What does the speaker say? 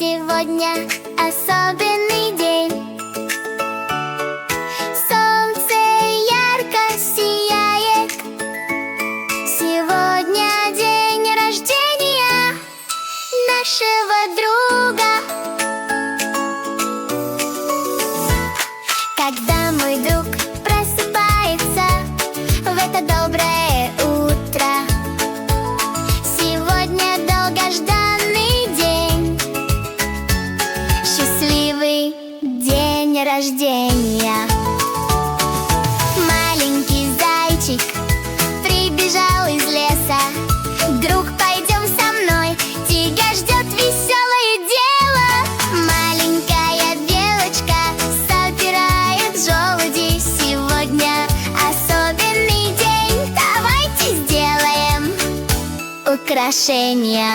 Сегодня особенный день. Солнце ярко сияет. Сегодня день рождения нашего друга. Когда мой друг просыпается в это доброе утро, сегодня долгожданный день, счастливый день рождения. Маленький зайчик прибежал из леса. Друг, пойдем со мной, тебя ждет веселое дело. Маленькая белочка собирает желуди. Сегодня особенный день, давайте сделаем украшения.